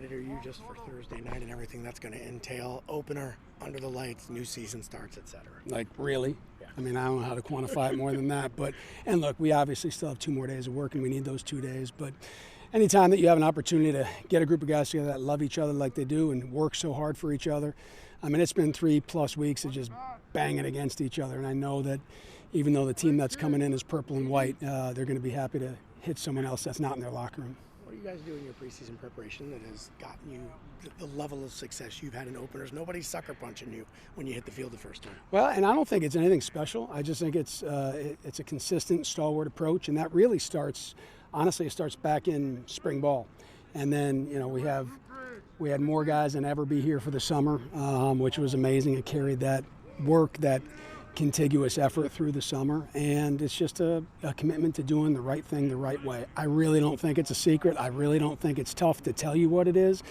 Are you just for Thursday night and everything that's going to entail? Opener, under the lights, new season starts, etc. Like, really? Yeah. I mean, I don't know how to quantify it more than that. And look, we obviously still have 2 more days of work, and we need those 2 days. But anytime that you have an opportunity to get a group of guys together that love each other like they do and work so hard for each other, I mean, it's been 3+ weeks of just banging against each other. And I know that even though the team that's coming in is purple and white, they're going to be happy to hit someone else that's not in their locker room. What do you guys do in your preseason preparation that has gotten you the level of success you've had in openers? Nobody's sucker punching you when you hit the field the first time. Well, and I don't think it's anything special. I just think it's a consistent, stalwart approach, and that really starts, honestly, it starts back in spring ball. And then, we had more guys than ever be here for the summer, which was amazing. It carried that work, that contiguous effort through the summer, and it's just a commitment to doing the right thing the right way. I really don't think it's a secret. I really don't think it's tough to tell you what it is,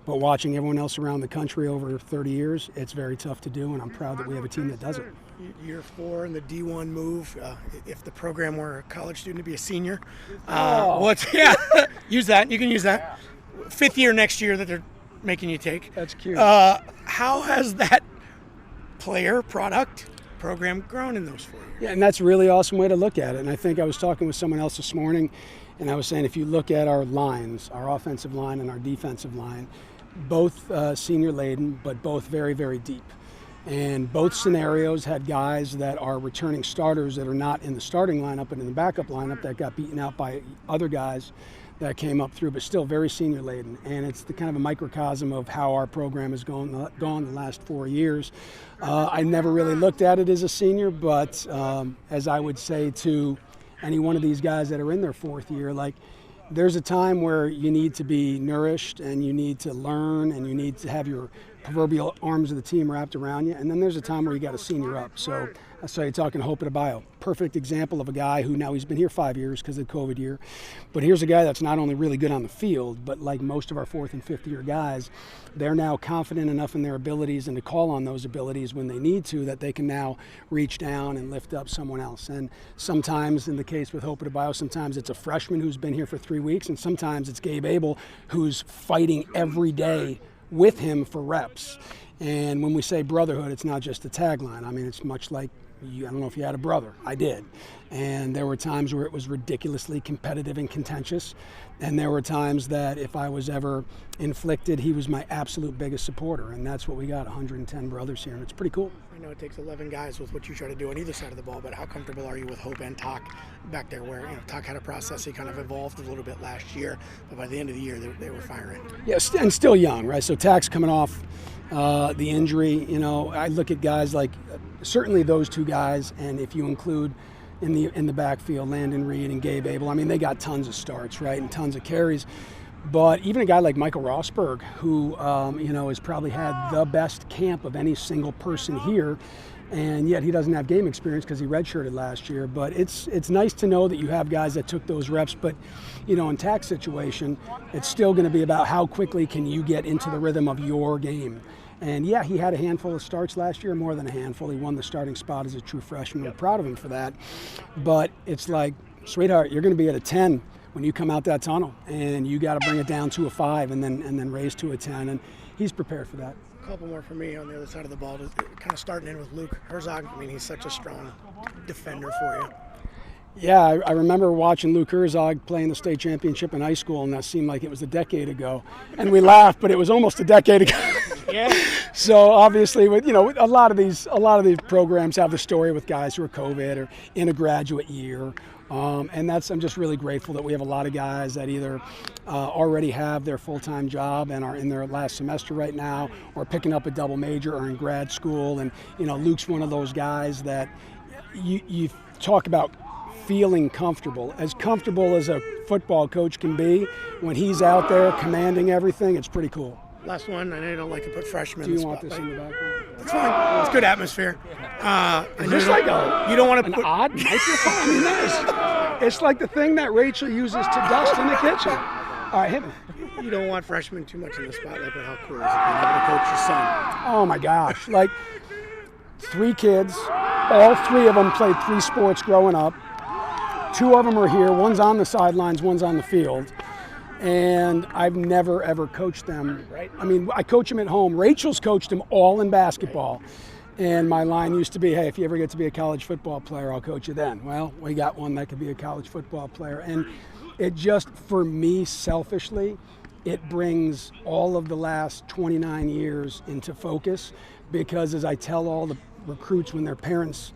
but watching everyone else around the country over 30 years, it's very tough to do, and I'm proud that we have a team that does it. Year 4 in the D1 move. If the program were a college student to be a senior, use that. You can use that. 5th year next year that they're making you take. That's cute. How has that player product program grown in those 4 years? Yeah, and that's a really awesome way to look at it. And I think I was talking with someone else this morning, and I was saying if you look at our lines, our offensive line and our defensive line, both senior laden, but both very, very deep. And both scenarios had guys that are returning starters that are not in the starting lineup but in the backup lineup that got beaten out by other guys that came up through, but still very senior laden. And it's the kind of a microcosm of how our program has gone the last 4 years. I never really looked at it as a senior, but as I would say to any one of these guys that are in their 4th year, like, there's a time where you need to be nourished and you need to learn and you need to have your proverbial arms of the team wrapped around you. And then there's a time where you got to senior up. So I saw you talking Hope at a Bio. Perfect example of a guy who now he's been here 5 years because of the COVID year. But here's a guy that's not only really good on the field, but like most of our 4th and 5th year guys, they're now confident enough in their abilities and to call on those abilities when they need to, that they can now reach down and lift up someone else. And sometimes, in the case with Hope at a Bio, sometimes it's a freshman who's been here for 3 weeks, and sometimes it's Gabe Abel who's fighting every day with him for reps. And when we say brotherhood, it's not just a tagline. I mean, it's much like, I don't know if you had a brother. I did. And there were times where it was ridiculously competitive and contentious. And there were times that if I was ever inflicted, he was my absolute biggest supporter. And that's what we got, 110 brothers here. And it's pretty cool. I know it takes 11 guys with what you try to do on either side of the ball, but how comfortable are you with Hope and Talk back there where, Talk had a process. He kind of evolved a little bit last year, but by the end of the year, they were firing. Yeah, and still young, right? So Tack's coming off the injury. I look at guys like certainly those 2 guys, and if you include in the backfield Landon Reed and Gabe Abel, I mean, they got tons of starts, right, and tons of carries. But even a guy like Michael Rosberg, who has probably had the best camp of any single person here, and yet he doesn't have game experience because he redshirted last year. But it's nice to know that you have guys that took those reps. But in Tack's situation, it's still going to be about how quickly can you get into the rhythm of your game. And yeah, he had a handful of starts last year, more than a handful. He won the starting spot as a true freshman. We're proud of him for that. But it's like, sweetheart, you're going to be at a 10 when you come out that tunnel, and you got to bring it down to a 5 and then raise to a 10. And he's prepared for that. A couple more for me on the other side of the ball, kind of starting in with Luke Herzog. I mean, he's such a strong defender for you. Yeah, I remember watching Luke Herzog play in the state championship in high school, and that seemed like it was a decade ago. And we laughed, but it was almost a decade ago. Yeah. So obviously, with a lot of these programs have the story with guys who are COVID or in a graduate year. And I'm just really grateful that we have a lot of guys that either already have their full-time job and are in their last semester right now, or picking up a double major or in grad school. And Luke's one of those guys that you talk about feeling comfortable as a football coach can be. When he's out there commanding everything, it's pretty cool. Last one, I know you don't like to put freshmen in the spotlight. Do you want this in the background? It's fine. It's good atmosphere. Is this like you don't want to an odd microphone? I mean, it's like the thing that Rachel uses to dust in the kitchen. All right, hit me. You don't want freshmen too much in the spotlight, but how cool is it being able to coach your son? Oh my gosh. Like 3 kids, all 3 of them played 3 sports growing up. 2 of them are here. One's on the sidelines, one's on the field. And I've never, ever coached them. I mean, I coach them at home. Rachel's coached them all in basketball. And my line used to be, hey, if you ever get to be a college football player, I'll coach you then. Well, we got one that could be a college football player. And it just, for me, selfishly, it brings all of the last 29 years into focus, because as I tell all the recruits when their parents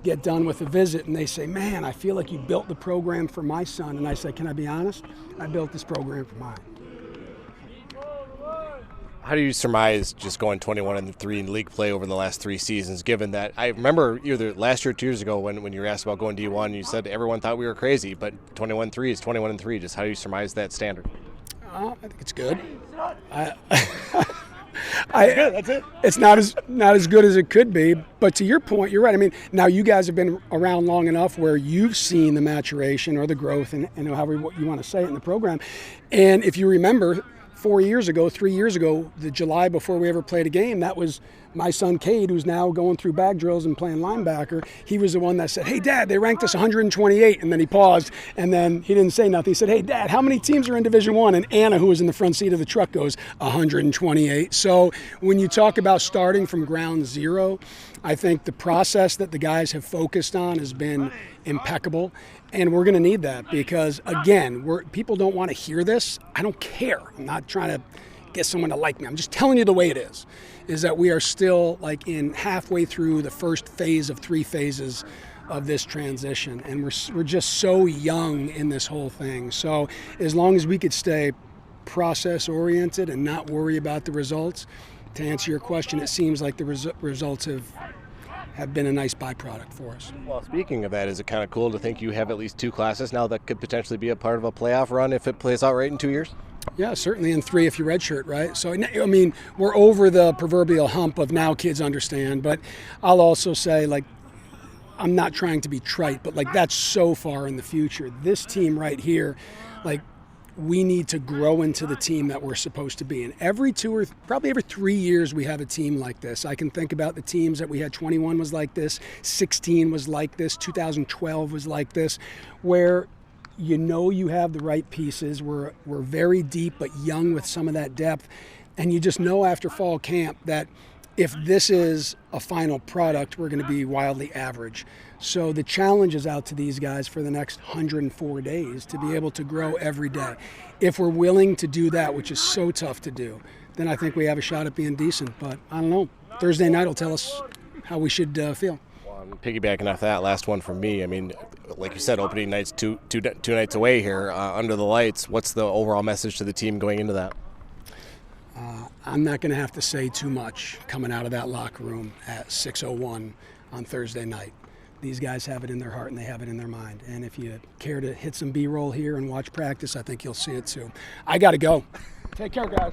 get done with a visit and they say, man, I feel like you built the program for my son. And I say, can I be honest? I built this program for mine. How do you surmise just going 21-3 in league play over the last 3 seasons, given that I remember either last year or 2 years ago when you were asked about going D1, you said everyone thought we were crazy, but 21-3 is 21-3. Just how do you surmise that standard? I think it's good. That's it. It's not as good as it could be, but to your point, you're right. I mean, now you guys have been around long enough where you've seen the maturation or the growth, and however you want to say it in the program. And if you remember, 3 years ago, the July before we ever played a game, that was my son Cade, who's now going through bag drills and playing linebacker. He was the one that said, hey, Dad, they ranked us 128. And then he paused, and then he didn't say nothing. He said, hey, Dad, how many teams are in Division I? And Anna, who was in the front seat of the truck, goes, 128. So when you talk about starting from ground zero, I think the process that the guys have focused on has been impeccable. And we're going to need that because, again, people don't want to hear this. I don't care. I'm not trying to get someone to like me. I'm just telling you the way it is that we are still like in halfway through the first phase of 3 phases of this transition. And we're just so young in this whole thing. So as long as we could stay process-oriented and not worry about the results, to answer your question, it seems like the results have been a nice byproduct for us. Well, speaking of that, is it kind of cool to think you have at least 2 classes now that could potentially be a part of a playoff run if it plays out right in 2 years? Yeah, certainly in 3 if you redshirt, right? So, I mean, we're over the proverbial hump of now kids understand, but I'll also say, like, I'm not trying to be trite, but, like, that's so far in the future. This team right here, like, we need to grow into the team that we're supposed to be. And probably every 3 years we have a team like this. I can think about the teams that we had. 21 was like this, 16 was like this, 2012 was like this, where you have the right pieces. We're very deep but young with some of that depth. And you just know after fall camp that if this is a final product, we're going to be wildly average. So the challenge is out to these guys for the next 104 days to be able to grow every day. If we're willing to do that, which is so tough to do, then I think we have a shot at being decent. But I don't know. Thursday night will tell us how we should feel. Well, I'm piggybacking off that last one from me. I mean, like you said, opening night's two nights away here under the lights. What's the overall message to the team going into that? I'm not going to have to say too much coming out of that locker room at 6:01 on Thursday night. These guys have it in their heart and they have it in their mind. And if you care to hit some B-roll here and watch practice, I think you'll see it too. I got to go. Take care, guys.